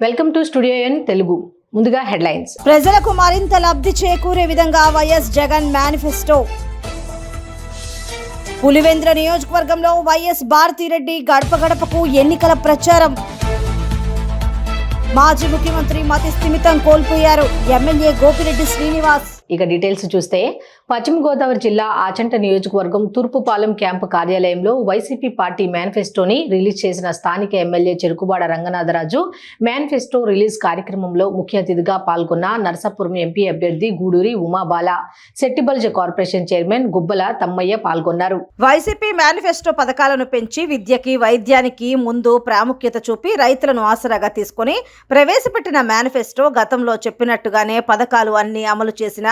Welcome to studio N Telugu. ముందుగా headlines. ప్రజలకు మరింత లబ్ధి చేకూరే విధంగా వైఎస్ జగన్ మేనిఫెస్టో. పులివెందుల నియోజకవర్గంలో వైఎస్ భారతిరెడ్డి గడప గడపకు ఎన్నికల ప్రచారం. మాజీ ముఖ్యమంత్రి మతి స్థిమితం కోల్పోయారు ఎమ్మెల్యే గోపిరెడ్డి శ్రీనివాస్. ఇక డీటెయిల్స్ చూస్తే పశ్చిమ గోదావరి జిల్లా ఆచంట నియోజకవర్గం తూర్పుపాలెం క్యాంపు కార్యాలయంలో వైసీపీ పార్టీ మేనిఫెస్టోని రిలీజ్ చేసిన స్థానిక MLA Cherukuvada Ranganatha Raju manifesto release కార్యక్రమంలో ముఖ్య అతిథిగా పాల్గొన్న నరసాపురం ఎంపీ అభ్యర్థి గూడూరి ఉమాబాల, సెట్టిబల్జ కార్పొరేషన్ చైర్మన్ గుబ్బల తమ్మయ్య పాల్గొన్నారు. వైసీపీ మేనిఫెస్టో పథకాలను పెంచి విద్యకి, వైద్యానికి ముందు ప్రాముఖ్యత చూపి రైతులను ఆసరాగా తీసుకుని ప్రవేశపెట్టిన మేనిఫెస్టో గతంలో చెప్పినట్టుగానే పథకాలు అన్ని అమలు చేసిన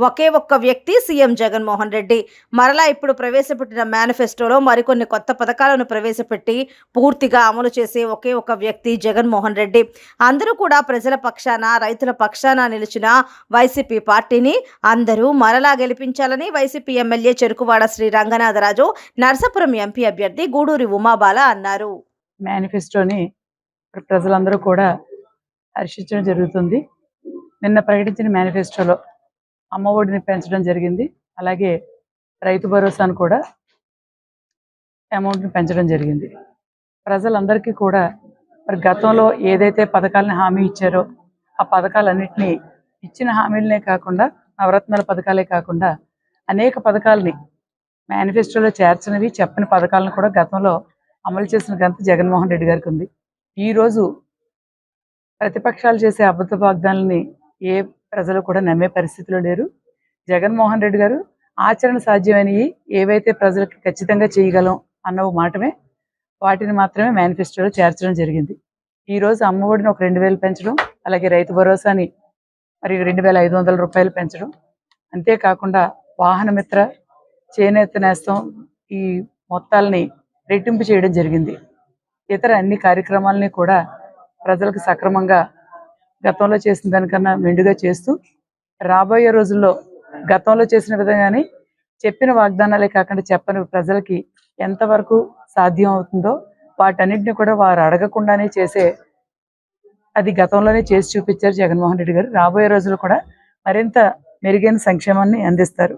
ఒకే ఒక్క వ్యక్తి సీఎం జగన్మోహన్ రెడ్డి. మరలా ఇప్పుడు ప్రవేశపెట్టిన మేనిఫెస్టోలో మరికొన్ని కొత్త పథకాలను ప్రవేశపెట్టి పూర్తిగా అమలు చేసే ఒకే ఒక వ్యక్తి జగన్మోహన్ రెడ్డి. అందరూ కూడా ప్రజల పక్షాన, రైతుల పక్షాన నిలిచిన వైసీపీ పార్టీని అందరూ మరలా గెలిపించాలని YCP MLA Cherukuvada Sri Ranganatharaju, Narasapuram MP అభ్యర్థి గూడూరి ఉమాబాల అన్నారు. మేనిఫెస్టోని ప్రజలందరూ కూడా హర్షించడం జరుగుతుంది. నిన్న ప్రకటించిన మేనిఫెస్టోలో అమ్మఒడిని పెంచడం జరిగింది. అలాగే రైతు భరోసాను కూడా అమౌంట్ని పెంచడం జరిగింది. ప్రజలందరికీ కూడా మరి గతంలో ఏదైతే పథకాలను హామీ ఇచ్చారో ఆ పథకాలన్నింటినీ ఇచ్చిన హామీలనే కాకుండా, నవరత్నాల పథకాలే కాకుండా అనేక పథకాలని మేనిఫెస్టోలో చేర్చినవి, చెప్పని పథకాలను కూడా గతంలో అమలు చేసిన ఘనత జగన్మోహన్ రెడ్డి గారికి ఉంది. ఈరోజు ప్రతిపక్షాలు చేసే అబద్ధ వాగ్దానాలని ఏ ప్రజలు కూడా నమ్మే పరిస్థితిలో లేరు. జగన్మోహన్ రెడ్డి గారు ఆచరణ సాధ్యమైనవి ఏవైతే ప్రజలకు ఖచ్చితంగా చేయగలం అన్నవి మాటమే, వాటిని మాత్రమే మేనిఫెస్టోలో చేర్చడం జరిగింది. ఈరోజు అమ్మఒడిని ఒక 2,000 పెంచడం, అలాగే రైతు భరోసాని మరి 2,500 రూపాయలు పెంచడం, అంతేకాకుండా వాహన మిత్ర, చేనేత నేస్తం ఈ మొత్తాలని రెట్టింపు చేయడం జరిగింది. ఇతర అన్ని కార్యక్రమాలని కూడా ప్రజలకు సక్రమంగా గతంలో చేసిన దానికన్నా మెండుగా చేస్తూ రాబోయే రోజుల్లో గతంలో చేసిన విధంగానే చెప్పిన వాగ్దానాలే కాకుండా చెప్పని ప్రజలకి ఎంతవరకు సాధ్యం అవుతుందో వాటన్నిటిని కూడా వారు అడగకుండానే చేసే అది గతంలోనే చేసి చూపించారు జగన్మోహన్ రెడ్డి గారు. రాబోయే రోజుల్లో కూడా మరింత మెరుగైన సంక్షేమాన్ని అందిస్తారు.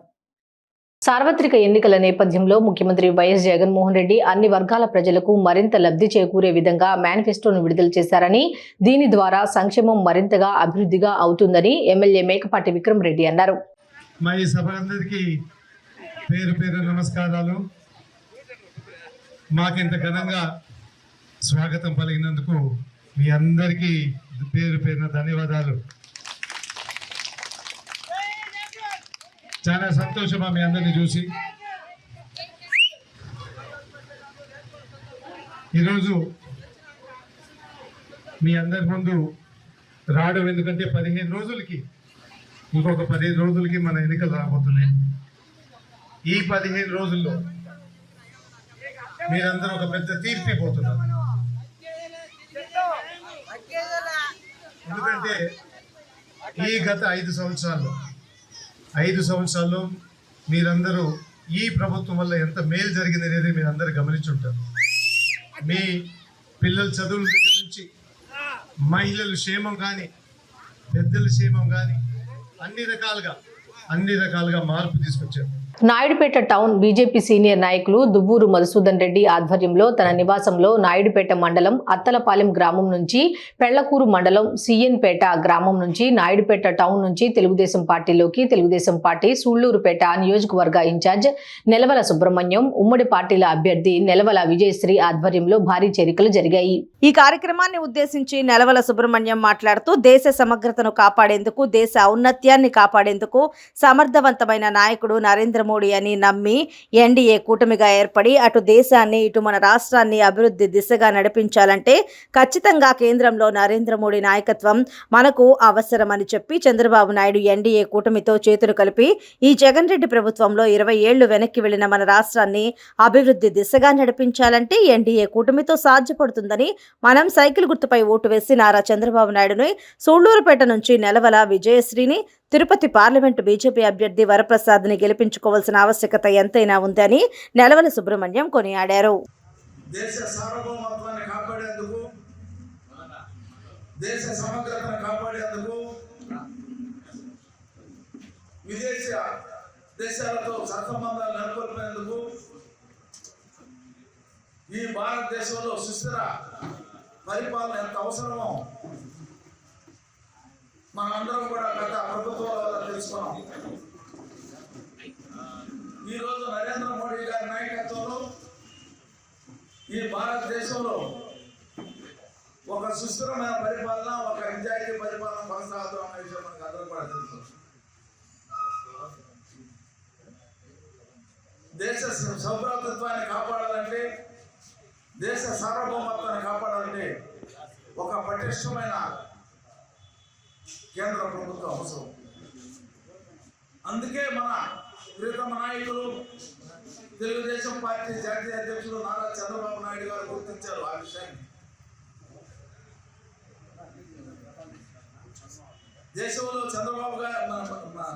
సార్వత్రిక ఎన్నికల నేపథ్యంలో ముఖ్యమంత్రి వైఎస్ జగన్మోహన్ రెడ్డి అన్ని వర్గాల ప్రజలకు మరింత లబ్ధి చేకూరే విధంగా మేనిఫెస్టోను విడుదల చేశారని, దీని ద్వారా సంక్షేమం మరింతగా అభివృద్ధిగా అవుతుందని ఎమ్మెల్యే మేకపాటి విక్రమ్ రెడ్డి అన్నారు. మా ఈ సభలందరికీ పేరు పేరు నమస్కారాలు. మాకింత ఘనంగా స్వాగతం పలికినందుకు మీ అందరికీ పేరు పేరున ధన్యవాదాలు. చాలా సంతోషమా మీ అందరినీ చూసి. ఈరోజు మీ అందరి ముందు రావడం ఎందుకంటే 15 రోజులకి, ఇంకొక 15 రోజులకి మన ఎన్నికలు రాబోతున్నాయి. ఈ 15 రోజుల్లో మీరందరూ ఒక పెద్ద తీర్పిపోతున్నారు. ఎందుకంటే ఈ గత 5 సంవత్సరాల్లో మీరందరూ ఈ ప్రభుత్వం వల్ల ఎంత మేలు జరిగింది అనేది మీరందరూ గమనించుంటారు. మీ పిల్లల చదువుల దగ్గర నుంచి మహిళల క్షేమం కానీ, పెద్దల క్షేమం కానీ అన్ని రకాలుగా మార్పు తీసుకొచ్చారు. నాయుడుపేట టౌన్ బీజేపీ సీనియర్ నాయకులు దువ్వూరు మధుసూదన్ రెడ్డి ఆధ్వర్యంలో తన నివాసంలో నాయుడుపేట మండలం అత్తలపాలెం గ్రామం నుంచి పెళ్లకూరు మండలం సిఎన్పేట గ్రామం నుంచి నాయుడుపేట టౌన్ నుంచి తెలుగుదేశం పార్టీలోకి తెలుగుదేశం పార్టీ సూళ్లూరుపేట నియోజకవర్గ ఇన్ఛార్జ్ నెలవల సుబ్రహ్మణ్యం, ఉమ్మడి పార్టీల అభ్యర్థి నెలవల విజయశ్రీ ఆధ్వర్యంలో భారీ చేరికలు జరిగాయి. ఈ కార్యక్రమాన్ని ఉద్దేశించి నెలవల సుబ్రహ్మణ్యం మాట్లాడుతూ దేశ సమగ్రతను కాపాడేందుకు, దేశ ఔన్నత్యాన్ని కాపాడేందుకు సమర్థవంతమైన నాయకుడు నరేంద్ర మోడీ అని నమ్మి ఎన్డీఏ కూటమిగా ఏర్పడి అటు దేశాన్ని, ఇటు మన రాష్ట్రాన్ని అభివృద్ధి దిశగా నడిపించాలంటే ఖచ్చితంగా కేంద్రంలో నరేంద్ర మోడీ నాయకత్వం మనకు అవసరమని చెప్పి చంద్రబాబు నాయుడు ఎన్డీఏ కూటమితో చేతులు కలిపి ఈ జగన్ రెడ్డి ప్రభుత్వంలో 20 ఏళ్లు వెనక్కి వెళ్లిన మన రాష్ట్రాన్ని అభివృద్ధి దిశగా నడిపించాలంటే ఎన్డీఏ కూటమితో సాధ్యపడుతుందని మనం సైకిల్ గుర్తుపై ఓటు వేసి నారా చంద్రబాబు నాయుడుని, సూళ్లూరుపేట నుంచి నెలవల విజయశ్రీని, తిరుపతి పార్లమెంటు బీజేపీ అభ్యర్థి వరప్రసాద్ని గెలిపించుకోవాల్సిన ఆవశ్యకత ఎంతైనా ఉందని నెలవల సుబ్రహ్మణ్యం కొనియాడారు. దేశ సార్వభౌమత్వాన్ని కాపాడేందుకు, దేశ సమగ్రతను కాపాడేందుకు విదేశీ దేశాలతో సత్సంబంధాలు నెలకొల్పేందుకు ఈ భారతదేశంలో సుస్థిర పరిపాలన ఎంత అవసరమో మనందరం కూడా గత ప్రభుత్వాల వల్ల తెలుసుకున్నాం. ఈరోజు నరేంద్ర మోడీ గారి నాయకత్వంలో ఈ భారతదేశంలో ఒక సుస్థిరమైన పరిపాలన, ఒక నిజాయితీ పరిపాలన కొనసాగుతాం అనే విషయం మనకు అందరూ కూడా తెలుసు. దేశ సౌభ్రాతృత్వాన్ని కాపాడాలంటే, దేశ సార్వభౌమత్వాన్ని కాపాడాలంటే ఒక పటిష్టమైన కేంద్ర ప్రభుత్వం అవసరం. అందుకే మన ప్రియతమ నాయకులు తెలుగుదేశం పార్టీ జాతీయ అధ్యక్షులు నారా చంద్రబాబు నాయుడు గారు గుర్తించారు ఆ విషయాన్ని. దేశంలో చంద్రబాబు గారు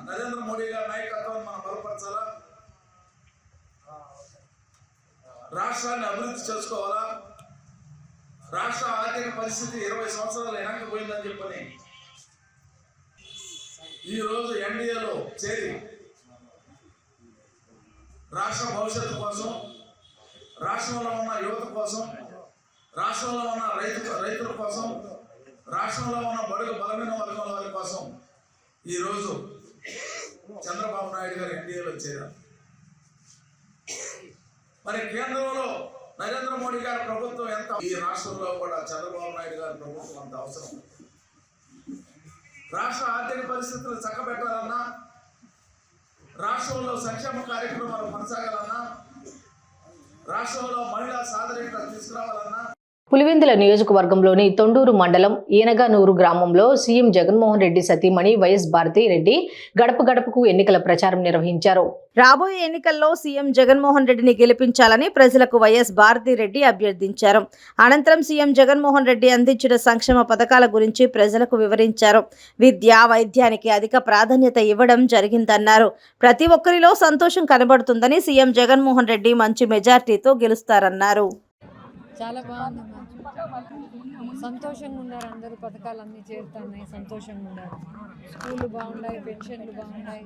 నరేంద్ర మోడీ గారి నాయకత్వాన్ని మనం బలపరచాలా, రాష్ట్రాన్ని అభివృద్ధి చేసుకోవాలా, రాష్ట్ర ఆర్థిక పరిస్థితి 20 సంవత్సరాలు వెనక్కిపోయిందని చెప్పని ఈరోజు ఎన్డీఏలో చేరి రాష్ట్ర భవిష్యత్తు కోసం, రాష్ట్రంలో ఉన్న యువత కోసం, రాష్ట్రంలో ఉన్న రైతుల కోసం, రాష్ట్రంలో ఉన్న బడుగు బలమైన వర్గం వారి కోసం ఈరోజు చంద్రబాబు నాయుడు గారు ఎన్డీఏలో చేరారు. మరి కేంద్రంలో నరేంద్ర మోడీ గారి ప్రభుత్వం ఎంత, ఈ రాష్ట్రంలో కూడా చంద్రబాబు నాయుడు గారి ప్రభుత్వం అంత అవసరం. రాష్ట్ర ఆర్థిక పరిస్థితులు చక్కబెట్టాలన్నా, రాష్ట్రంలో సంక్షేమ కార్యక్రమాలు కొనసాగాలన్నా, రాష్ట్రంలో మహిళా సాధికారత తీసుకురావాలన్నా, పులివెందుల నియోజకవర్గంలోని తొండూరు మండలం ఈనగనూరు గ్రామంలో సీఎం జగన్మోహన్ రెడ్డి సతీమణి వైఎస్ భారతిరెడ్డి గడప గడపకు ఎన్నికల ప్రచారం నిర్వహించారు. రాబోయే ఎన్నికల్లో సీఎం జగన్మోహన్ రెడ్డిని గెలిపించాలని ప్రజలకు వైఎస్ భారతిరెడ్డి అభ్యర్థించారు. అనంతరం సీఎం జగన్మోహన్ రెడ్డి అందించిన సంక్షేమ పథకాల గురించి ప్రజలకు వివరించారు. విద్య, వైద్యానికి అధిక ప్రాధాన్యత ఇవ్వడం జరిగిందన్నారు. ప్రతి ఒక్కరిలో సంతోషం కనబడుతుందని, సీఎం జగన్మోహన్ రెడ్డి మంచి మెజార్టీతో గెలుస్తారన్నారు. చాలా బాగుంది, సంతోషంగా ఉన్నారు. అందరూ పథకాలు అన్నీ చేరుతున్నాయి, సంతోషంగా ఉన్నారు. స్కూళ్ళు బాగున్నాయి, పెన్షన్లు బాగున్నాయి,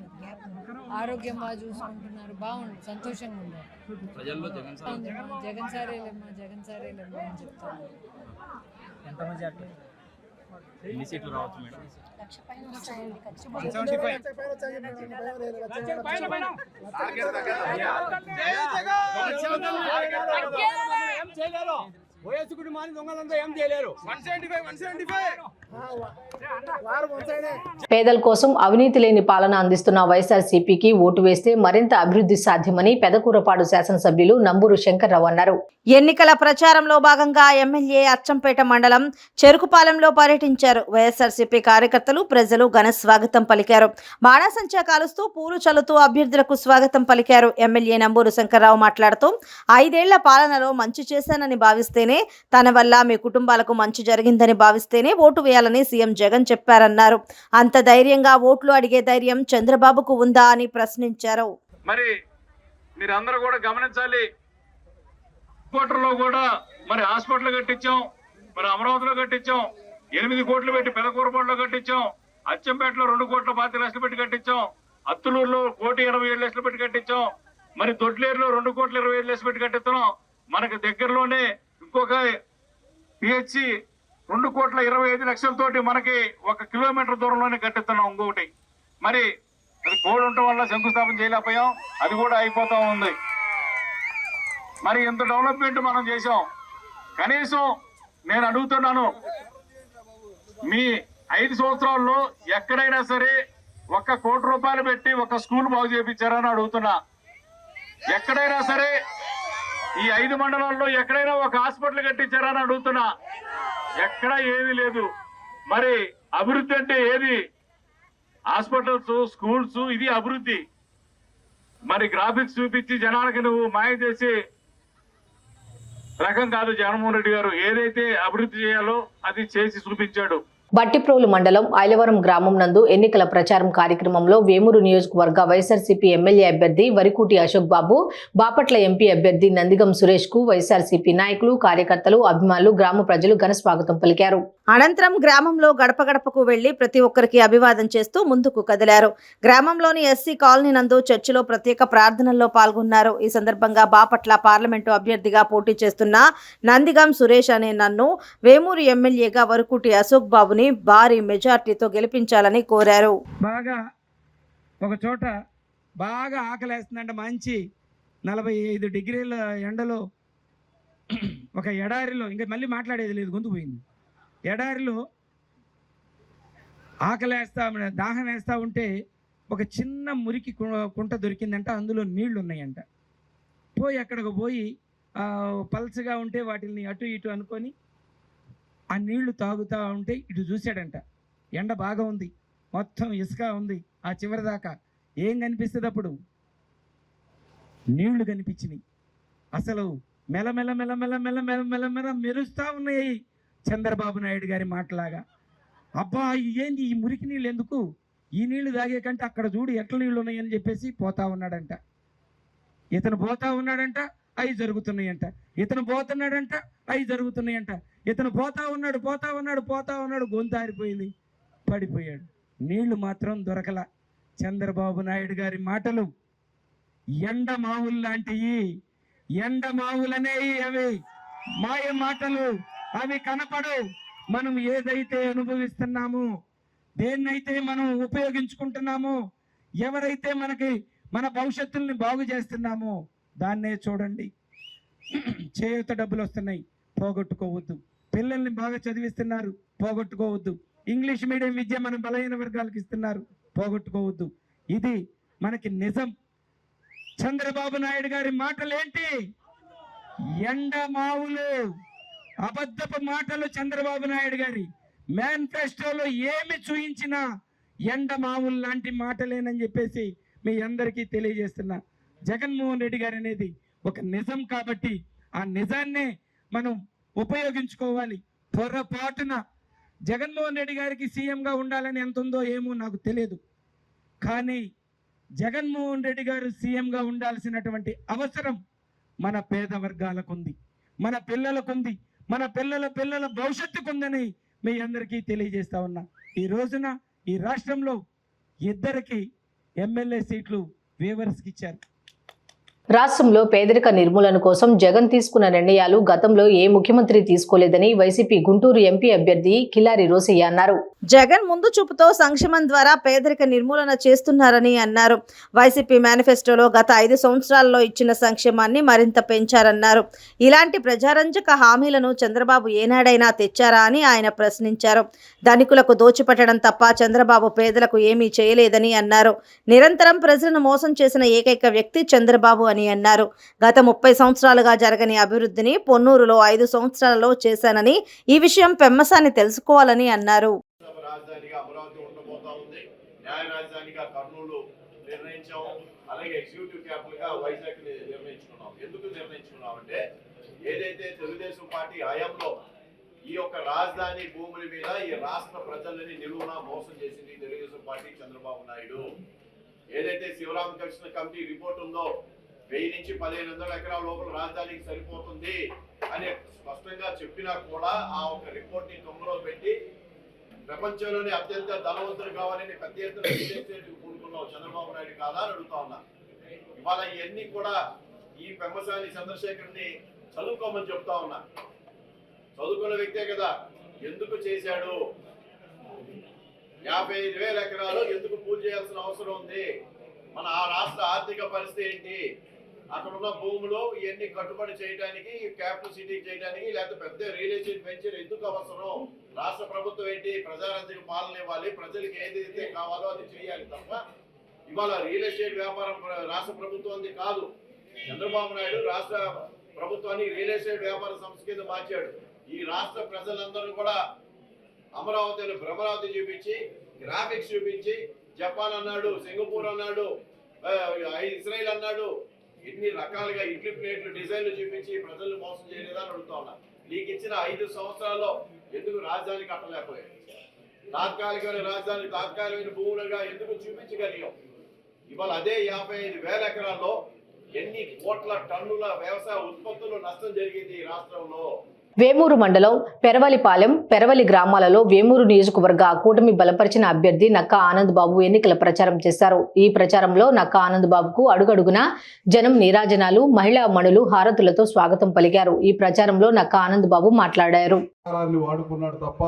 ఆరోగ్యం బాగా చూసుకుంటున్నారు, బాగుంది, సంతోషంగా ఉన్నారు. జగన్ సారేలేమ్మా అని చెప్తాను. ఎన్ని సీట్లు రావచ్చు మేడం? వైఎస్ కుటుంబాన్ని దొంగలంతా ఏం చేయలేరు. 175 పేదల కోసం అవినీతి లేని పాలన అందిస్తున్న వైఎస్ఆర్సీపీకి ఓటు వేస్తే మరింత అభివృద్ధి సాధ్యమని పెదకూరపాడు శాసనసభ్యులు నంబూరు శంకర్రావు అన్నారు. ఎన్నికల ప్రచారంలో భాగంగా ఎమ్మెల్యే అచ్చంపేట మండలం చెరుకుపాలెంలో పర్యటించారు. వైఎస్ఆర్సీపీ కార్యకర్తలు, ప్రజలు ఘన స్వాగతం పలికారు. బాణాసంచా కాలుస్తూ, పూలు చల్లుతూ అభ్యర్థులకు స్వాగతం పలికారు. ఎమ్మెల్యే నంబూరు శంకర్రావు మాట్లాడుతూ 5 ఏళ్ల పాలనలో మంచి చేశానని భావిస్తేనే, తన వల్ల మీ కుటుంబాలకు మంచి జరిగిందని భావిస్తేనే ఓటు వేయాలని సీఎం జగన్ చెప్పారన్నారు. అంత ధైర్యంగా ఓట్లు అడిగే ధైర్యం చంద్రబాబుకు ఉందా అని ప్రశ్నించారు. మరి మీరందరూ కూడా గమనించాలి, కోట్లలో కూడా మరి హాస్పిటల్ కట్టించాం, మరి అమరావతిలో కట్టించాం, 8 కోట్లు పెట్టి పెదకూరపాడులో కట్టించాం, అచ్చంపేటలో 2,25,00,000 పెట్టి కట్టించాం, అత్తులూరులో 1,27,00,000 పెట్టి కట్టించాం, మరి దొడ్లేరులో 2,25,00,000 పెట్టి కట్టిస్తున్నాం. మనకు దగ్గరలోనే ఇంకొక పిహెచ్సి 2,25,00,000 మనకి 1 కిలోమీటర్ దూరంలోనే కట్టిస్తున్నాం. ఇంకొకటి మరి అది కోడ్ ఉండటం వల్ల శంకుస్థాపన చేయలేకపోయాం, అది కూడా అయిపోతా ఉంది. మరి ఇంత డెవలప్మెంట్ మనం చేసాం. కనీసం నేను అడుగుతున్నాను, మీ 5 సంవత్సరాల్లో ఎక్కడైనా సరే 1 కోటి రూపాయలు పెట్టి 1 స్కూల్ బాగు చేయించారని అడుగుతున్నా. ఎక్కడైనా సరే ఈ 5 మండలాల్లో ఎక్కడైనా 1 హాస్పిటల్ కట్టించారని అడుగుతున్నా. ఎక్కడ ఏది లేదు. మరి అభివృద్ధి అంటే ఏది? హాస్పిటల్స్, స్కూల్స్, ఇది అభివృద్ధి. మరి గ్రాఫిక్స్ చూపించి జనాలకి నువ్వు మాయ చేసి రకం కాదు జగన్మోహన్ రెడ్డి గారు. ఏదైతే అభివృద్ధి చేయాలో అది చేసి చూపించాడు. బట్టిప్రోలు మండలం ఐలవరం గ్రామం నందు ఎన్నికల ప్రచారం కార్యక్రమంలో వేమూరు నియోజకవర్గ వైఎస్ఆర్సీపీ ఎమ్మెల్యే అభ్యర్థి వరికూటి అశోక్ బాబు, బాపట్ల ఎంపీ అభ్యర్థి నందిగం సురేష్ కు వైఎస్ఆర్సీపీ నాయకులు, కార్యకర్తలు, అభిమానులు, గ్రామ ప్రజలు ఘన స్వాగతం పలికారు. అనంతరం గ్రామంలో గడప గడపకు వెళ్లి ప్రతి ఒక్కరికి అభివాదం చేస్తూ ముందుకు కదిలారు. గ్రామంలోని ఎస్సీ కాలనీ నందు చర్చిలో ప్రత్యేక ప్రార్థనల్లో పాల్గొన్నారు. ఈ సందర్భంగా బాపట్ల పార్లమెంటు అభ్యర్థిగా పోటీ చేస్తున్న నందిగం సురేష్ అనే నన్ను వేమూరు ఎమ్మెల్యేగా వరకుటి అశోక్ బాబుని భారీ మెజార్టీతో గెలిపించాలని కోరారు. బాగా ఒక చోట బాగా ఆకలేస్తుందంటే మంచి 45 డిగ్రీల ఎండలో ఒక ఎడారిలో, ఇంకా మళ్ళీ మాట్లాడేది లేదు, గొంతు పోయింది. ఎడారిలో ఆకలేస్తా దాహం వేస్తూ ఉంటే ఒక చిన్న మురికి కుంట దొరికిందంట, అందులో నీళ్లు ఉన్నాయంట. పోయి అక్కడికి పోయి పల్చగా ఉంటే వాటిని అటు ఇటు అనుకొని ఆ నీళ్లు తాగుతూ ఉంటే ఇటు చూశాడంట. ఎండ బాగా ఉంది, మొత్తం ఇసుక ఉంది ఆ చివరి దాకా. ఏం కనిపిస్తుంది అప్పుడు? నీళ్లు కనిపించినాయి. అసలు మెల్లమెల్ల మెల్లమెల్ల మెల్లమెల్ల మెల్లమెల్ల మెరుస్తూ ఉన్నాయి చంద్రబాబు నాయుడు గారి మాటలాగా. అబ్బా ఏంది ఈ మురికి నీళ్ళు ఎందుకు, ఈ నీళ్లు తాగే కంటే అక్కడ చూడు ఎట్ల నీళ్ళు ఉన్నాయని చెప్పేసి పోతా ఉన్నాడంట. ఇతను పోతా ఉన్నాడంట, అవి జరుగుతున్నాయంట. ఇతను పోతున్నాడంట, అవి జరుగుతున్నాయంట. ఇతను పోతా ఉన్నాడు, గొంతు ఆరిపోయింది, పడిపోయాడు. నీళ్లు మాత్రం దొరకల. చంద్రబాబు నాయుడు గారి మాటలు ఎండమావులు లాంటివి, ఎండమావులనేవి, అవి మాయ మాటలు, అవి కనపడు. మనం ఏదైతే అనుభవిస్తున్నామో, దేన్నైతే మనం ఉపయోగించుకుంటున్నామో, ఎవరైతే మన భవిష్యత్తుల్ని బాగు చేస్తున్నామో దాన్నే చూడండి. చేయూత డబ్బులు వస్తున్నాయి, పోగొట్టుకోవద్దు. పిల్లల్ని బాగా చదివిస్తున్నారు, పోగొట్టుకోవద్దు. ఇంగ్లీష్ మీడియం విద్య మన బలహీన వర్గాలకు ఇస్తున్నారు, పోగొట్టుకోవద్దు. ఇది మనకి నిజం. చంద్రబాబు నాయుడు గారి మాటలేంటి? ఎండమావులు, అబద్ధపు మాటలు. చంద్రబాబు నాయుడు గారి మేనిఫెస్టోలో ఏమి చూయించినా ఎండమావులు లాంటి మాటలేనని చెప్పేసి మీ అందరికీ తెలియజేస్తున్నా. జగన్మోహన్ రెడ్డి గారు అనేది ఒక నిజం కాబట్టి ఆ నిజాన్నే మనం ఉపయోగించుకోవాలి. పొరపాటున జగన్మోహన్ రెడ్డి గారికి సీఎంగా ఉండాలని ఎంత ఉందో ఏమో నాకు తెలియదు, కానీ జగన్మోహన్ రెడ్డి గారు సీఎంగా ఉండాల్సినటువంటి అవసరం మన పేద వర్గాలకు ఉంది, మన పిల్లలకు, మన పిల్లల భవిష్యత్తుకుందని మీ అందరికీ తెలియజేస్తా ఉన్నా. ఈ రోజున ఈ రాష్ట్రంలో 2 ఎమ్మెల్యే సీట్లు వేవర్స్కి ఇచ్చారు. రాష్ట్రంలో పేదరిక నిర్మూలన కోసం జగన్ తీసుకున్న నిర్ణయాలు గతంలో ఏ ముఖ్యమంత్రి తీసుకోలేదని వైసీపీ గుంటూరు ఎంపీ అభ్యర్థి కిలారి రోసయ్య అన్నారు. జగన్ ముందు చూపుతో సంక్షేమం ద్వారా పేదరిక నిర్మూలన చేస్తున్నారని అన్నారు. వైసీపీ మేనిఫెస్టోలో గత 5 సంవత్సరాల్లో ఇచ్చిన సంక్షేమాన్ని మరింత పెంచారన్నారు. ఇలాంటి ప్రజారంజక హామీలను చంద్రబాబు ఏనాడైనా తెచ్చారా అని ఆయన ప్రశ్నించారు. ధనికులకు దోచిపెట్టడం తప్ప చంద్రబాబు పేదలకు ఏమీ చేయలేదని అన్నారు. నిరంతరం ప్రజలను మోసం చేసిన ఏకైక వ్యక్తి చంద్రబాబు అని అన్నారు. గత 30 సంవత్సరాలుగా జరగని అభివృద్ధిని పొన్నూరులో 5 సంవత్సరాలలో చేశానని, ఈ విషయం పెమ్మసాని తెలుసుకోవాలని అన్నారు. రాజధానిగా అమరావతి ఉండబోతా ఉంది, న్యాయ రాజధానిగా కర్నూలు నిర్ణయించాము, అలాగే ఎగ్జిక్యూటివ్ క్యాపిటల్ గా వైజాగ్ నిర్ణయించుకున్నాం. ఎందుకు నిర్ణయించుకున్నాం అంటే ఏదైతే తెలుగుదేశం పార్టీ హయాంలో ఈ యొక్క రాజధాని భూముల మీద ఈ రాష్ట్ర ప్రజలని నిలువునా మోసం చేసింది తెలుగుదేశం పార్టీ, చంద్రబాబు నాయుడు. ఏదైతే శివరామకృష్ణ కమిటీ రిపోర్ట్ ఉందో 1000 నుంచి 1500 ఎకరాల లోపల రాజధానికి సరిపోతుంది అని స్పష్టంగా చెప్పినా కూడా ఆ ఒక రిపోర్ట్ ని తొంగలో పెట్టి ప్రపంచంలోనే అత్యంత ధనవంతులు కావాలని పెద్ద ఎత్తున కూడుకున్నావు చంద్రబాబు నాయుడు కాదా అని అడుగుతా ఉన్నా. ఇవాళ ఇవన్నీ కూడా ఈ పెమ్మసాని చంద్రశేఖర్ని చదువుకోమని చెప్తా ఉన్నా. చదువుకున్న వ్యక్తే కదా, ఎందుకు చేశాడు? 55,000 ఎకరాలు ఎందుకు పూజ చేయాల్సిన అవసరం ఉంది? మన ఆ రాష్ట్ర ఆర్థిక పరిస్థితి ఏంటి? అక్కడ ఉన్న భూములు ఇవన్నీ కట్టుబడి చేయడానికి, క్యాపిటల్ సిటీ చేయడానికి, లేకపోతే పెద్ద రియల్ ఎస్టేట్ వెంచర్ ఎందుకు అవసరం? రాష్ట్ర ప్రభుత్వం ఏంటి? ప్రజారంజక పాలన ఇవ్వాలి, ప్రజలకు ఏదైతే కావాలో అది చేయాలి తప్ప ఇవాళ రియల్ ఎస్టేట్ వ్యాపారం రాష్ట్ర ప్రభుత్వం కాదు. చంద్రబాబు నాయుడు రాష్ట్ర ప్రభుత్వాన్ని రియల్ ఎస్టేట్ వ్యాపార సంస్థ కింద మార్చాడు. ఈ రాష్ట్ర ప్రజలందరూ కూడా అమరావతిని భ్రమరావతి చూపించి, గ్రాఫిక్స్ చూపించి, జపాన్ అన్నాడు, సింగపూర్ అన్నాడు, ఇజ్రాయిల్ అన్నాడు, ఎన్ని రకాలుగా ఇడ్లీ ప్లేట్లు డిజైన్లు చూపించి ప్రజలు మోసం చేయలేదా అని అడుగుతా ఉన్నా. నీకు ఇచ్చిన 5 సంవత్సరాల్లో ఎందుకు రాజధాని కట్టలేకపోయాడు? తాత్కాలికమైన రాజధాని తాత్కాలికమైన భూములుగా ఎందుకు చూపించగలిగాం? ఇవాళ అదే 55,000 ఎకరాల్లో ఎన్ని కోట్ల టన్నుల వ్యవసాయ ఉత్పత్తులు నష్టం జరిగింది ఈ రాష్ట్రంలో. వేమూరు మండలం పెరవలిపాలెం, పెరవలి గ్రామాలలో వేమూరు నియోజకవర్గ కూటమి బలపరిచిన అభ్యర్థి నక్కా ఆనంద్ బాబు ఎన్నికల ప్రచారం చేశారు. ఈ ప్రచారంలో నక్కా ఆనంద్ బాబుకు అడుగడుగునా జనం నీరాజనాలు, మహిళా మణులు హారతులతో స్వాగతం పలికారు. ఈ ప్రచారంలో నక్కా ఆనంద్ బాబు మాట్లాడారు. వాడుకున్నాడు తప్ప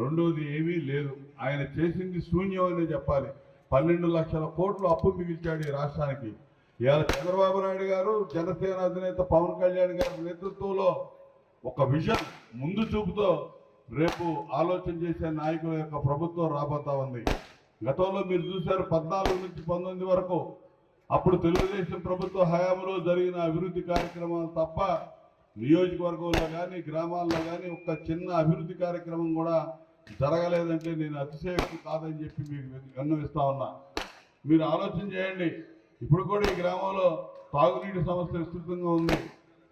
రెండోది ఏమీ లేదు. ఆయన చేసింది శూన్యం అనే చెప్పాలి. 12 లక్షల కోట్లు అప్పు మిగిల్చాడు ఈ రాష్ట్రానికి. ఇవాళ చంద్రబాబు నాయుడు గారు, జనసేన అధినేత పవన్ కళ్యాణ్ గారి నేతృత్వంలో ఒక విజన్ ముందు చూపుతో రేపు ఆలోచన చేసే నాయకుల యొక్క ప్రభుత్వం రాబోతా ఉంది. గతంలో మీరు చూశారు 14 నుంచి 19 వరకు అప్పుడు తెలుగుదేశం ప్రభుత్వ హయాంలో జరిగిన అభివృద్ధి కార్యక్రమాలు తప్ప నియోజకవర్గంలో కానీ గ్రామాల్లో కానీ ఒక చిన్న అభివృద్ధి కార్యక్రమం కూడా జరగలేదంటే నేను అతిశయోక్తి కాదని చెప్పి మీకు విన్నవిస్తా ఉన్నా. మీరు ఆలోచన చేయండి. ఇప్పుడు కూడా ఈ గ్రామంలో తాగునీటి సమస్య విస్తృతంగా ఉంది.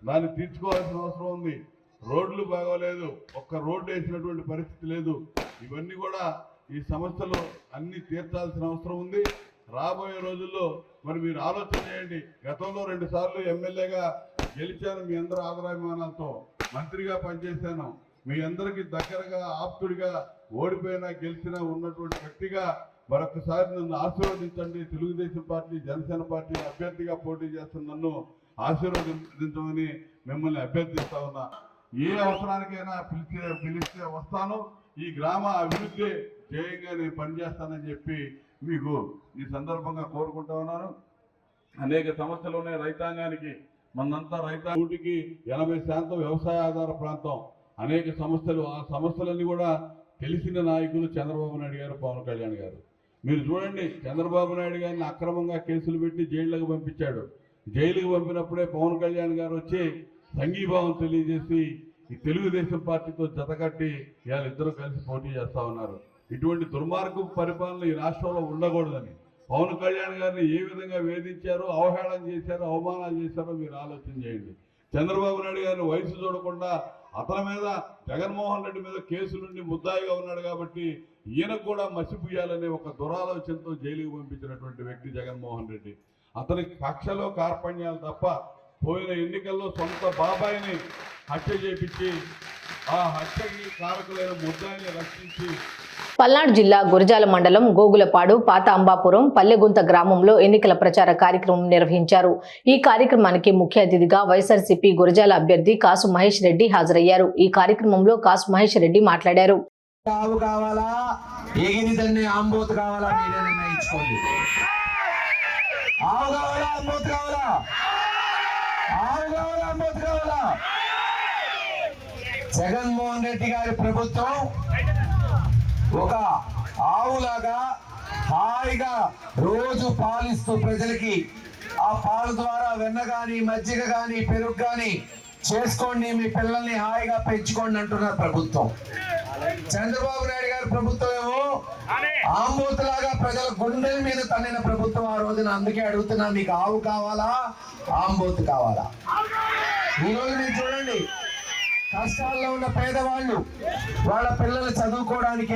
దాన్ని తీర్చుకోవాల్సిన అవసరం ఉంది. రోడ్లు బాగోలేదు, ఒక్క రోడ్డు వేసినటువంటి పరిస్థితి లేదు. ఇవన్నీ కూడా ఈ సమస్యలు అన్ని తీర్చాల్సిన అవసరం ఉంది. రాబోయే రోజుల్లో మరి మీరు ఆలోచన చేయండి. గతంలో 2 సార్లు ఎమ్మెల్యేగా గెలిచాను, మీ అందరూ ఆదరాభిమానాలతో మంత్రిగా పనిచేశాను. మీ అందరికీ దగ్గరగా ఆప్తుడిగా ఓడిపోయినా గెలిచినా ఉన్నటువంటి వ్యక్తిగా మరొకసారి నన్ను ఆశీర్వదించండి. తెలుగుదేశం పార్టీ, జనసేన పార్టీ అభ్యర్థిగా పోటీ చేస్తున్న నన్ను ఆశీర్వదించమని మిమ్మల్ని అభ్యర్థిస్తా ఉన్నా. ఏ అవసరానికైనా పిలిస్తే వస్తాను. ఈ గ్రామ అభివృద్ధి ధ్యేయంగా నేను పనిచేస్తానని చెప్పి మీకు ఈ సందర్భంగా కోరుకుంటా ఉన్నాను. అనేక సమస్యలు ఉన్నాయి రైతాంగానికి. మనంతా రైతాంగానికి 80% వ్యవసాయ ఆధార ప్రాంతం. అనేక సమస్యలు, ఆ సమస్యలన్నీ కూడా తెలిసిన నాయకులు చంద్రబాబు నాయుడు గారు, పవన్ కళ్యాణ్ గారు. మీరు చూడండి, చంద్రబాబు నాయుడు గారిని అక్రమంగా కేసులు పెట్టి జైళ్ళకు పంపించాడు. జైలుకు పంపినప్పుడే పవన్ కళ్యాణ్ గారు వచ్చి సంఘీభావం తెలియజేసి ఈ తెలుగుదేశం పార్టీతో జతకట్టి వీళ్ళిద్దరూ కలిసి పోటీ చేస్తా ఉన్నారు. ఇటువంటి దుర్మార్గం పరిపాలన ఈ రాష్ట్రంలో ఉండకూడదని పవన్ కళ్యాణ్ గారిని ఏ విధంగా వేధించారో, అవహేళన చేశారో, అవమానాలు చేశారో మీరు ఆలోచన చేయండి. చంద్రబాబు నాయుడు గారిని వయసు చూడకుండా అతని మీద, జగన్మోహన్ రెడ్డి మీద కేసులుండి ముద్దాయిగా ఉన్నాడు కాబట్టి ఈయనకు కూడా మసిపుయ్యాలనే ఒక దురాలోచనతో జైలుకు పంపించినటువంటి వ్యక్తి జగన్మోహన్ రెడ్డి. అతని కక్షలో కార్పణ్యాలు తప్ప పోయిన ఎన్నికల్లో సొంత బాబాయిని హత్య చేపించి ఆ హత్యకి కారకులైన ముద్దాయిని రక్షించి. పల్నాడు జిల్లా గురజాల మండలం గోగులపాడు, పాత అంబాపురం, పల్లెగుంత గ్రామంలో ఎన్నికల ప్రచార కార్యక్రమం నిర్వహించారు. ఈ కార్యక్రమానికి ముఖ్య అతిథిగా వైఎస్ఆర్సీపీ గురజాల అభ్యర్థి కాసు మహేష్ రెడ్డి హాజరయ్యారు. ఈ కార్యక్రమంలో కాసు మహేష్ రెడ్డి మాట్లాడారు. ఆవు కావాలా, ఎగిరిదన్నే ఆంబోతు కావాలా, మీరే నిర్ణయించుకోండి. ఆవు కావాలా, ఆంబోతు కావాలా? ఆవు కావాలా, ఆంబోతు కావాలా? జగన్మోహన్ రెడ్డి గారి ప్రభుత్వం ఒక ఆవులాగా హాయిగా రోజు పాలిస్తూ ప్రజలకి ఆ పాలు ద్వారా వెన్న గాని, మజ్జిగ గాని, పెరుగు గాని చేసుకోండి, మీ పిల్లల్ని హాయిగా పెంచుకోండి అంటున్నారు ప్రభుత్వం. చంద్రబాబు నాయుడు గారి ప్రభుత్వం ఏమో ఆంబోతులాగా ప్రజల గుండెల మీద తన్నిన ప్రభుత్వం ఆ రోజున. అందుకే అడుగుతున్నా, మీకు ఆవు కావాలా, ఆంబోతు కావాలా? ఈరోజు మీరు చూడండి, కష్టాల్లో ఉన్న పేదవాళ్ళు వాళ్ళ పిల్లలు చదువుకోవడానికి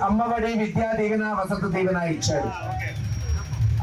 అమ్మఒడి, విద్యా దీవెన, వసతి దీవెన ఇచ్చాడు.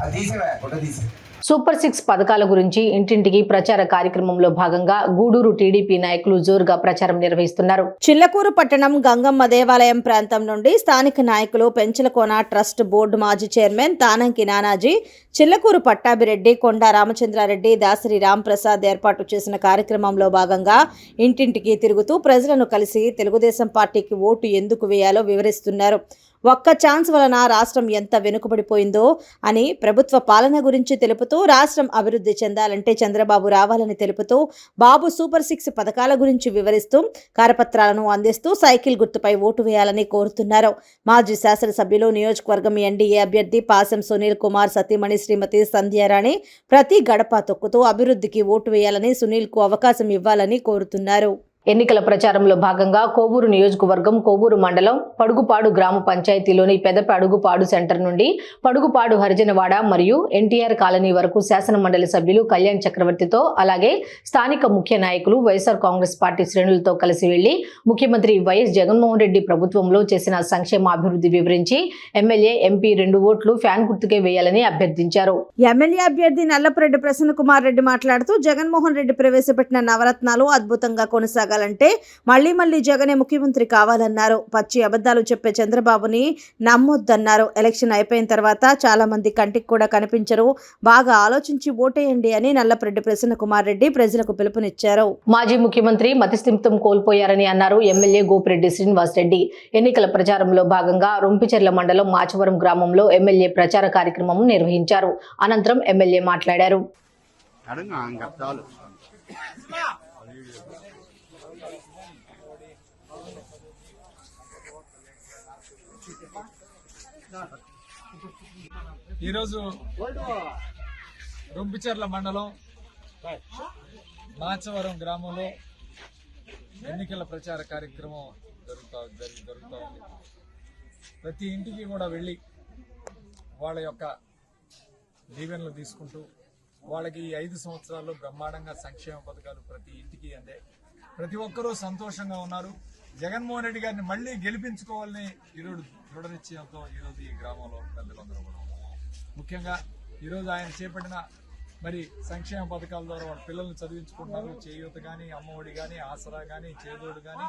అది తీసేవా, ఫోటో తీసే. సూపర్ 6 పథకాల గురించి ఇంటింటికి ప్రచార కార్యక్రమంలో భాగంగా గూడూరు టీడీపీ నాయకులు జోరుగా ప్రచారం నిర్వహిస్తున్నారు. చిల్లకూరు పట్టణం గంగమ్మ దేవాలయం ప్రాంతం నుండి స్థానిక నాయకులు పెంచలకోన ట్రస్ట్ బోర్డు మాజీ చైర్మన్ తానంకి నానాజీ, చిల్లకూరు పట్టాభిరెడ్డి, కొండా రామచంద్రారెడ్డి, దాసరి రాంప్రసాద్ ఏర్పాటు చేసిన కార్యక్రమంలో భాగంగా ఇంటింటికి తిరుగుతూ ప్రజలను కలిసి తెలుగుదేశం పార్టీకి ఓటు ఎందుకు వేయాలో వివరిస్తున్నారు. ఒక్క ఛాన్స్ వలన రాష్ట్రం ఎంత వెనుకబడిపోయిందో అని, ప్రభుత్వ పాలన గురించి తెలుపుతూ రాష్ట్రం అభివృద్ధి చెందాలంటే చంద్రబాబు రావాలని తెలుపుతూ బాబు సూపర్ 6 పథకాల గురించి వివరిస్తూ కరపత్రాలను అందిస్తూ సైకిల్ గుర్తుపై ఓటు వేయాలని కోరుతున్నారు. మాజీ శాసనసభ్యులు, నియోజకవర్గం ఎన్డీఏ అభ్యర్థి పాసం సునీల్ కుమార్ సతీమణి శ్రీమతి సంధ్యారాణి ప్రతి గడప తొక్కుతూ అభివృద్ధికి ఓటు వేయాలని, సునీల్కు అవకాశం ఇవ్వాలని కోరుతున్నారు. ఎన్నికల ప్రచారంలో భాగంగా కోవూరు నియోజకవర్గం కోవూరు మండలం పడుగుపాడు గ్రామ పంచాయతీలోని పెదపడుగుపాడు సెంటర్ నుండి పడుగుపాడు హరిజనవాడ మరియు ఎన్టీఆర్ కాలనీ వరకు శాసన మండలి సభ్యులు కళ్యాణ్ చక్రవర్తితో అలాగే స్థానిక ముఖ్య నాయకులు వైఎస్ఆర్ కాంగ్రెస్ పార్టీ శ్రేణులతో కలిసి వెళ్లి ముఖ్యమంత్రి వైఎస్ జగన్మోహన్ రెడ్డి ప్రభుత్వంలో చేసిన సంక్షేమ అభివృద్ధి వివరించి ఎమ్మెల్యే ఎంపీ 2 ఓట్లు ఫ్యాన్ గుర్తుకే వేయాలని అభ్యర్థించారు. ఎమ్మెల్యే అభ్యర్థి నల్లపురెడ్డి ప్రసన్న కుమార్ రెడ్డి మాట్లాడుతూ జగన్మోహన్ రెడ్డి ప్రవేశపెట్టిన నవరత్నాలు అద్భుతంగా కొనసాగాలంటే మళ్ళీ జగనే ముఖ్యమంత్రి కావాలన్నారు. పచ్చి అబద్ధాలు చెప్పే చంద్రబాబుని నమ్మొద్దన్నారు. ఎలక్షన్ అయిపోయిన తర్వాత చాలా మంది కంటికి కూడా కనిపించరు, బాగా ఆలోచించి ఓటేయండి అని నల్లపురెడ్డి ప్రసన్న కుమార్ రెడ్డి ప్రజలకు పిలుపునిచ్చారు. మాజీ ముఖ్యమంత్రి మతిస్థిమితం కోల్పోయారని అన్నారు ఎమ్మెల్యే గోపిరెడ్డి శ్రీనివాస్ రెడ్డి. ఎన్నికల ప్రచారంలో భాగంగా రొంపిచెర్ల మండలం మాచవరం గ్రామంలో ఎమ్మెల్యే ప్రచార కార్యక్రమం నిర్వహించారు. అనంతరం ఎమ్మెల్యే మాట్లాడారు. ఈరోజు రొంపిచెర్ల మండలం మాచవరం గ్రామంలో ఎన్నికల ప్రచార కార్యక్రమం జరుగుతూ ఉంది. ప్రతి ఇంటికి కూడా వెళ్ళి వాళ్ళ యొక్క దీవెనలు తీసుకుంటూ వాళ్ళకి ఈ 5 సంవత్సరాల్లో బ్రహ్మాండంగా సంక్షేమ పథకాలు ప్రతి ఇంటికి అందే. ప్రతి ఒక్కరూ సంతోషంగా ఉన్నారు. జగన్మోహన్ రెడ్డి గారిని మళ్ళీ గెలిపించుకోవాలని ఈరోజు దృఢ నిశ్చయంతో ఈరోజు ఈ గ్రామంలో పెద్దలందరూ కూడా ముఖ్యంగా ఈరోజు ఆయన చేపట్టిన మరి సంక్షేమ పథకాల ద్వారా వాళ్ళ పిల్లల్ని చదివించుకుంటున్నారు. చేయూత కానీ, అమ్మఒడి కానీ, ఆసరా కానీ, చేదోడు కానీ,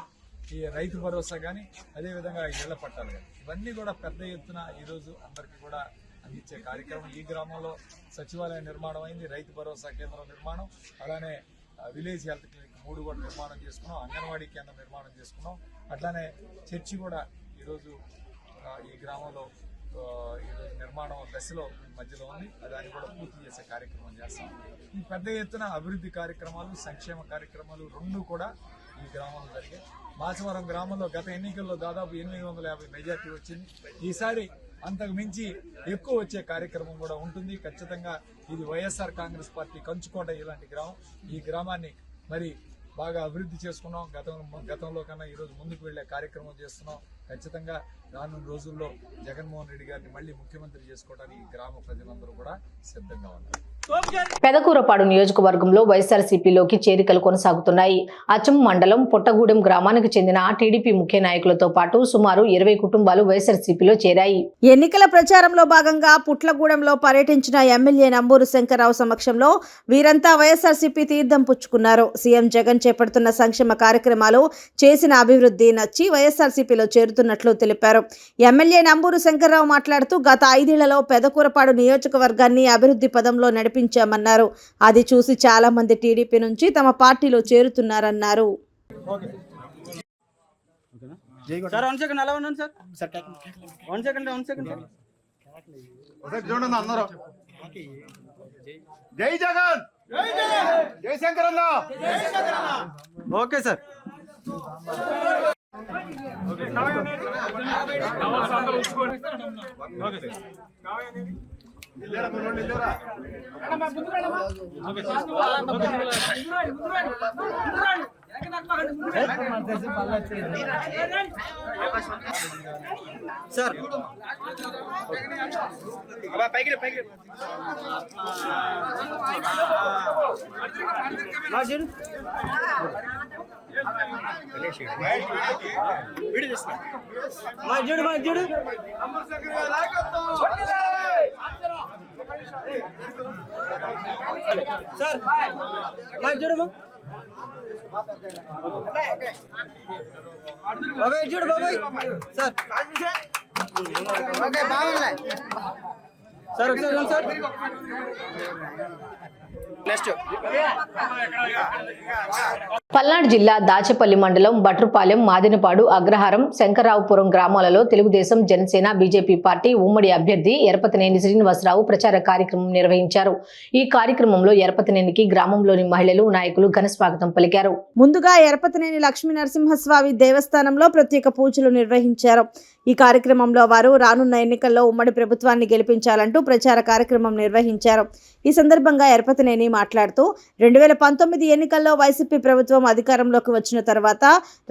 ఈ రైతు భరోసా కానీ, అదేవిధంగా ఇళ్ల పట్టాలు కానీ, ఇవన్నీ కూడా పెద్ద ఎత్తున ఈరోజు అందరికీ కూడా అందించే కార్యక్రమం. ఈ గ్రామంలో సచివాలయ నిర్మాణం అయింది, రైతు భరోసా కేంద్రం నిర్మాణం, అలానే విలేజ్ హెల్త్ క్లినిక్ 3 కూడా నిర్మాణం చేసుకున్నాం, అంగన్వాడీ కేంద్రం నిర్మాణం చేసుకున్నాం. అట్లానే చర్చి కూడా ఈరోజు ఈ గ్రామంలో ఈరోజు నిర్మాణం దశలో మధ్యలో ఉంది. దాన్ని కూడా పూర్తి చేసే కార్యక్రమం చేస్తాం. ఈ పెద్ద ఎత్తున అభివృద్ధి కార్యక్రమాలు, సంక్షేమ కార్యక్రమాలు 2 కూడా ఈ గ్రామంలో జరిగాయి. మాచవరం గ్రామంలో గత ఎన్నికల్లో దాదాపు 850 మెజార్టీ వచ్చింది. ఈసారి అంతకు మించి ఎక్కువ వచ్చే కార్యక్రమం కూడా ఉంటుంది. ఖచ్చితంగా ఇది వైఎస్ఆర్ కాంగ్రెస్ పార్టీ కంచుకోట ఇలాంటి గ్రామం. ఈ గ్రామాన్ని మరి బాగా అభివృద్ధి చేసుకున్నాం. గతంలో కన్నా ఈరోజు ముందుకు వెళ్లే కార్యక్రమం చేస్తున్నాం. ఖచ్చితంగా రానున్న రోజుల్లో జగన్మోహన్ రెడ్డి గారిని మళ్ళీ ముఖ్యమంత్రి చేసుకోవడానికి గ్రామ ప్రజలందరూ కూడా సిద్ధంగా ఉన్నారు. పెదకూరపాడు నియోజకవర్గంలో వైఎస్ఆర్సీపీలోకి చేరికలు కొనసాగుతున్నాయి. అచ్చం మండలం పొట్టగూడెం గ్రామానికి చెందిన టీడీపీ ముఖ్య నాయకులతో పాటు సుమారు 20 కుటుంబాలు వైఎస్ఆర్సీపీలో చేరాయి. ఎన్నికల ప్రచారంలో భాగంగా పుట్లగూడెంలో పర్యటించిన ఎమ్మెల్యే నంబూరు శంకర్రావు సమక్షంలో వీరంతా వైఎస్ఆర్సీపీ తీర్థం పుచ్చుకున్నారు. సీఎం జగన్ చేపడుతున్న సంక్షేమ కార్యక్రమాలు, చేసిన అభివృద్ధి నచ్చి వైఎస్ఆర్సీపీలో చేరుతున్నట్లు తెలిపారు. ఎమ్మెల్యే నంబూరు శంకర్రావు మాట్లాడుతూ గత 5 ఏళ్లలో పెదకూరపాడు నియోజకవర్గాన్ని అభివృద్ధి పదంలో నడిపించామన్నారు. అది చూసి చాలా మంది టీడీపీ నుంచి తమ పార్టీలో చేరుతున్నారన్నారు. జై జగన్, జై శంకరన్న. Okay sir. సార్ చూడు సార్ చూడమ్మా బాబాయ్, చూడు బాబాయ్ సార్. ఓకే బాగున్నాయి సార్. ఒకసారి సార్ నెక్స్ట్ పల్నాడు జిల్లా దాచేపల్లి మండలం బట్రుపాలెం, మాదినపాడు, అగ్రహారం, శంకర్రావుపురం గ్రామాలలో తెలుగుదేశం, జనసేన, బీజేపీ పార్టీ ఉమ్మడి అభ్యర్థి ఎరపతినేని శ్రీనివాసరావు ప్రచార కార్యక్రమం నిర్వహించారు. ఈ కార్యక్రమంలో ఎరపతినేనికి గ్రామంలోని మహిళలు, నాయకులు ఘన స్వాగతం పలికారు. ముందుగా ఎరపతినేని లక్ష్మీ నరసింహస్వామి దేవస్థానంలో ప్రత్యేక పూజలు నిర్వహించారు. ఈ కార్యక్రమంలో వారు రానున్న ఎన్నికల్లో ఉమ్మడి ప్రభుత్వాన్ని గెలిపించాలంటూ ప్రచార కార్యక్రమం నిర్వహించారు. ఈ సందర్భంగా ఎరపతినేని మాట్లాడుతూ 2019 ఎన్నికల్లో వైసీపీ ప్రభుత్వం ప్రభుత్వం అధికారంలోకి వచ్చిన తర్వాత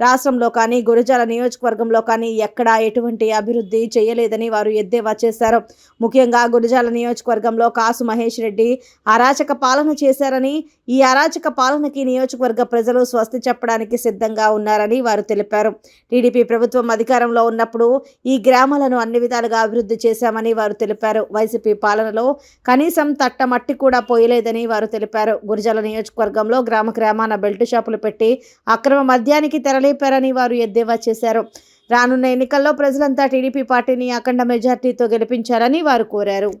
రాష్ట్రంలో కానీ గురజాల నియోజకవర్గంలో కానీ ఎక్కడా ఎటువంటి అభివృద్ధి చేయలేదని వారు ఎద్దేవా చేశారు. ముఖ్యంగా గురజాల నియోజకవర్గంలో కాసు మహేష్ రెడ్డి అరాచక పాలన చేశారని, ఈ అరాచక పాలనకి నియోజకవర్గ ప్రజలు స్వస్తి చెప్పడానికి సిద్ధంగా ఉన్నారని వారు తెలిపారు. టీడీపీ ప్రభుత్వం అధికారంలో ఉన్నప్పుడు ఈ గ్రామాలను అన్ని విధాలుగా అభివృద్ధి చేశామని వారు తెలిపారు. వైసీపీ పాలనలో కనీసం తట్టమట్టి కూడా పోయలేదని వారు తెలిపారు. గురజాల నియోజకవర్గంలో గ్రామాన బెల్ట్ షాపులు పెట్టి అక్రమ మద్యానికి తెరలేపారని వారు ఎద్దేవా చేశారు. రానున్న ఎన్నికల్లో ప్రజలంతా టీడీపీ పార్టీని అఖండ మెజార్టీతో గెలిపించాలని వారు కోరారు.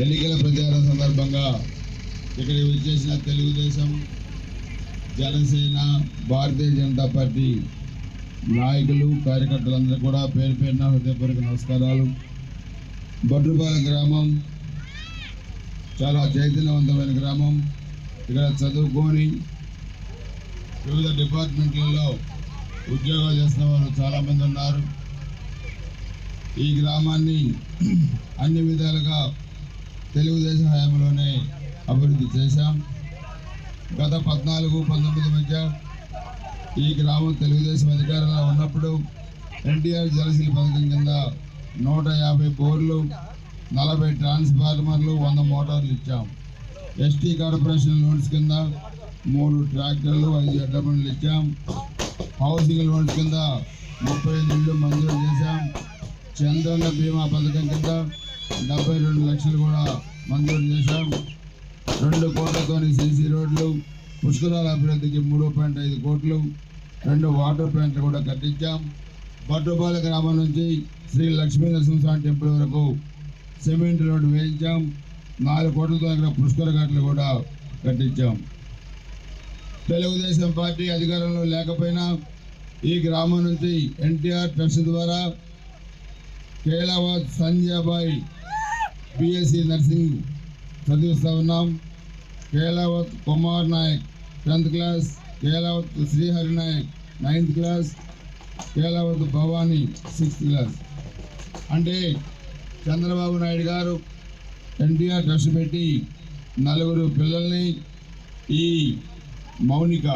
ఎన్నికల ప్రచారం సందర్భంగా ఇక్కడికి వచ్చేసిన తెలుగుదేశం, జనసేన, భారతీయ జనతా పార్టీ నాయకులు, కార్యకర్తలందరూ కూడా పేరు పేరున హృదయపూర్వక నమస్కారాలు. బొడ్రుపాలెం గ్రామం చాలా చైతన్యవంతమైన గ్రామం. ఇక్కడ చదువుకొని వివిధ డిపార్ట్మెంట్లలో ఉద్యోగాలు చేస్తున్న వారు చాలామంది ఉన్నారు. ఈ గ్రామాన్ని అన్ని విధాలుగా తెలుగుదేశం హయాంలోనే అభివృద్ధి చేశాం. గత 14-19 మధ్య ఈ గ్రామం తెలుగుదేశం అధికారంలో ఉన్నప్పుడు ఎన్టీఆర్ జలశీల పథకం కింద 150 బోర్లు, 40 ట్రాన్స్ఫార్మర్లు, 100 మోటార్లు ఇచ్చాం. ఎస్టీ కార్పొరేషన్ లోన్స్ కింద 3 ట్రాక్టర్లు, 5 ఎడ్ల బండ్లు ఇచ్చాం. హౌసింగ్ లోన్స్ కింద 35 ఇళ్ళు మంజూరు చేశాం. చంద్రన్న బీమా పథకం కింద 72 లక్షలు కూడా మంజూరు చేశాం. 2 కోట్లతోని సీసీ రోడ్లు, పుష్కరాల అభివృద్ధికి 3.5 కోట్లు, 2 వాటర్ ప్లాంట్లు కూడా కట్టించాం. బొడ్రుపాలెం గ్రామం నుంచి శ్రీ లక్ష్మీ నరసింహస్వామి టెంపుల్ వరకు సిమెంట్ రోడ్డు వేయించాం. 4 కోట్లతో ఇక్కడ పుష్కర ఘాట్లు కూడా కట్టించాం. తెలుగుదేశం పార్టీ అధికారంలో లేకపోయినా ఈ గ్రామం నుంచి ఎన్టీఆర్ ట్రస్ట్ ద్వారా కేలావత్ సంజయబాయి BSc నర్సింగ్ చదివిస్తూ ఉన్నాం. Kelavath Kumar Naik 10th class, Kelavath Srihari Naik 9th class, Kelavath Bhavani 6th class. అంటే చంద్రబాబు నాయుడు గారు ఎన్టీఆర్ ట్రస్ట్ పెట్టి 4 పిల్లల్ని ఈ మౌనిక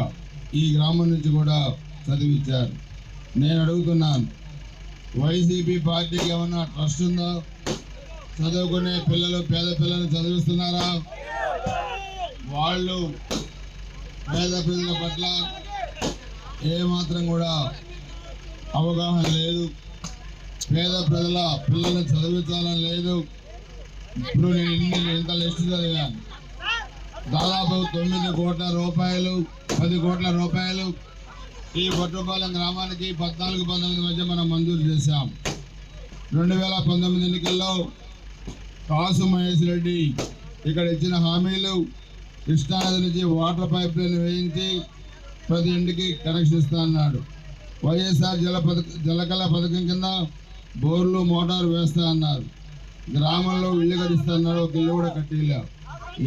ఈ గ్రామం నుంచి కూడా చదివించారు. నేను అడుగుతున్నాను, వైసీపీ పార్టీకి ఏమన్నా ట్రస్ట్ ఉందా? చదువుకునే పిల్లలు, పేద పిల్లలు చదివిస్తున్నారా? వాళ్ళు పేద ప్రజల పట్ల ఏమాత్రం కూడా అవగాహన లేదు. పేద ప్రజల పిల్లల్ని చదివించాలని లేదు. ఇప్పుడు నేను ఇంత లిస్ట్ చదివాను. దాదాపు 9 కోట్ల రూపాయలు, 10 కోట్ల రూపాయలు ఈ బొడ్రుపాలెం గ్రామానికి 14-19 మధ్య మనం మంజూరు చేశాం. 2019 ఎన్నికల్లో కాసు మహేష్ రెడ్డి ఇక్కడ ఇచ్చిన హామీలు కృష్ణానది నుంచి వాటర్ పైప్ లైన్ వేయించి ప్రతి ఇంటికి కనెక్షన్ ఇస్తా అన్నాడు. వైఎస్ఆర్ జలకళ పథకం కింద బోర్లు, మోటార్ వేస్తా అన్నారు. గ్రామంలో ఇల్లు కట్టిస్తా అన్నారు. ఒక ఇల్లు కూడా కట్టిలా.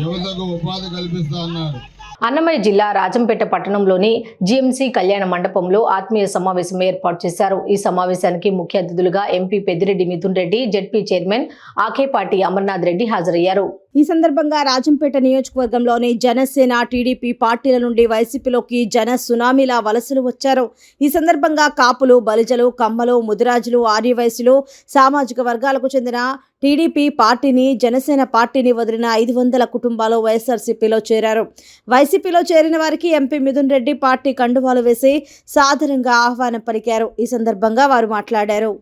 యువతకు ఉపాధి కల్పిస్తా అన్నారు. అన్నమయ్య జిల్లా రాజంపేట పట్టణంలోని జిఎంసి కళ్యాణ మండపంలో ఆత్మీయ సమావేశం ఏర్పాటు చేశారు. ఈ సమావేశానికి ముఖ్య అతిథులుగా MP Peddireddy Mithun Reddy, ZP chairman Akepati Amarnath Reddy హాజరయ్యారు. ఈ సందర్భంగా రాజంపేట నియోజకవర్గంలోని జనసేన, టీడీపీ పార్టీల నుండి వైసీపీలోకి జన సునామీలా వలసలు వచ్చారు. ఈ సందర్భంగా కాపులు, బలిజలు, కమ్మలు, ముదిరాజులు, ఆర్యవైశ్యులు సామాజిక వర్గాలకు చెందిన టీడీపీ పార్టీని, జనసేన పార్టీని వదిలిన 500 కుటుంబాలు వైఎస్ఆర్సీపీలో చేరారు. వైసీపీలో చేరిన వారికి ఎంపీ మిథున్ రెడ్డి పార్టీ కండువాలు వేసి సాదరంగా ఆహ్వానం పలికారు. ఈ సందర్భంగా వారు మాట్లాడారు.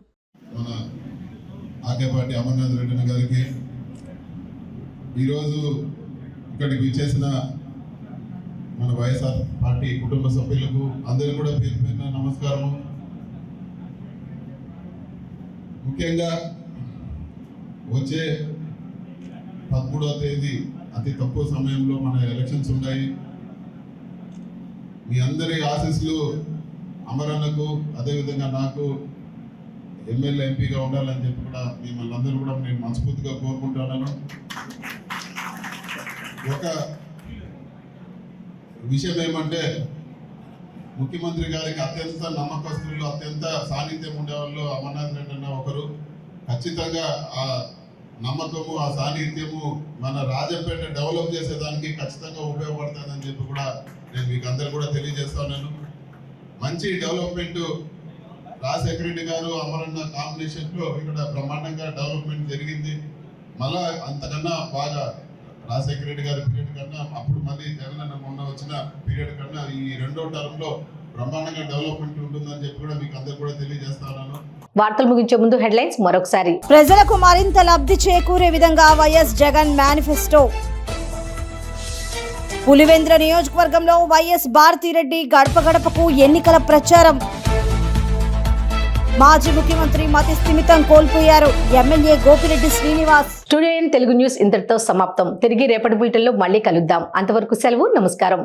ఈరోజు ఇక్కడికి విచ్చేసిన మన వైఎస్ఆర్ పార్టీ కుటుంబ సభ్యులకు అందరూ కూడా పేరు పేరున నమస్కారము. ముఖ్యంగా వచ్చే 13వ తేదీ అతి తక్కువ సమయంలో మన ఎలక్షన్స్ ఉన్నాయి. మీ అందరి ఆశీస్సులు అమరన్నకు, అదేవిధంగా నాకు ఎమ్మెల్యే, ఎంపీగా ఉండాలని చెప్పి కూడా మిమ్మల్ని అందరూ కూడా నేను మనస్ఫూర్తిగా కోరుకుంటున్నాను. ఒక విషయం ఏమంటే, ముఖ్యమంత్రి గారికి అత్యంత నమ్మకస్తులు, అత్యంత సాన్నిధ్యం ఉండేవాళ్ళు అమర్నాథ్ రెడ్డి అన్న ఒకరు. ఖచ్చితంగా ఆ నమ్మకము, ఆ సాన్నిధ్యము మన రాజంపేట డెవలప్ చేసేదానికి ఖచ్చితంగా ఉపయోగపడుతుందని చెప్పి కూడా నేను మీకు అందరు కూడా తెలియజేస్తాను. మంచి డెవలప్మెంట్ రాజశేఖర రెడ్డి గారు అమరన్న కాంబినేషన్ లో ఇక్కడ బ్రహ్మాండంగా డెవలప్మెంట్ జరిగింది. మళ్ళా అంతకన్నా బాగా రాజశేఖర రెడ్డి గారి పీరియడ్ కన్నా అప్పుడు మళ్ళీ జగనన్న మొన్న వచ్చిన పీరియడ్ కన్నా ఈ రెండో టర్మ్ లో బ్రహ్మాండంగా డెవలప్మెంట్ ఉంటుందని చెప్పి కూడా మీకు అందరు కూడా తెలియజేస్తాను. వార్తలు ముగించే ముందు హెడ్లైన్స్ మరొకసారి. ప్రజలకు మరింత లబ్ధి చేకూరే విధంగా వైఎస్ జగన్ మేనిఫెస్టో. పులివెందుల నియోజకవర్గంలో వైఎస్ భారతిరెడ్డి గడప గడపకు ఎన్నికల ప్రచారం. మాజీ ముఖ్యమంత్రి మతి స్థిమితం కోల్పోయారు MLA Gopireddy Srinivas. Today in Telugu news ఇంతటితో సమాప్తం. తిరిగి రేపటి బులెటిన్లో మళ్ళీ కలుద్దాం. అంతవరకు సెలవు. నమస్కారం.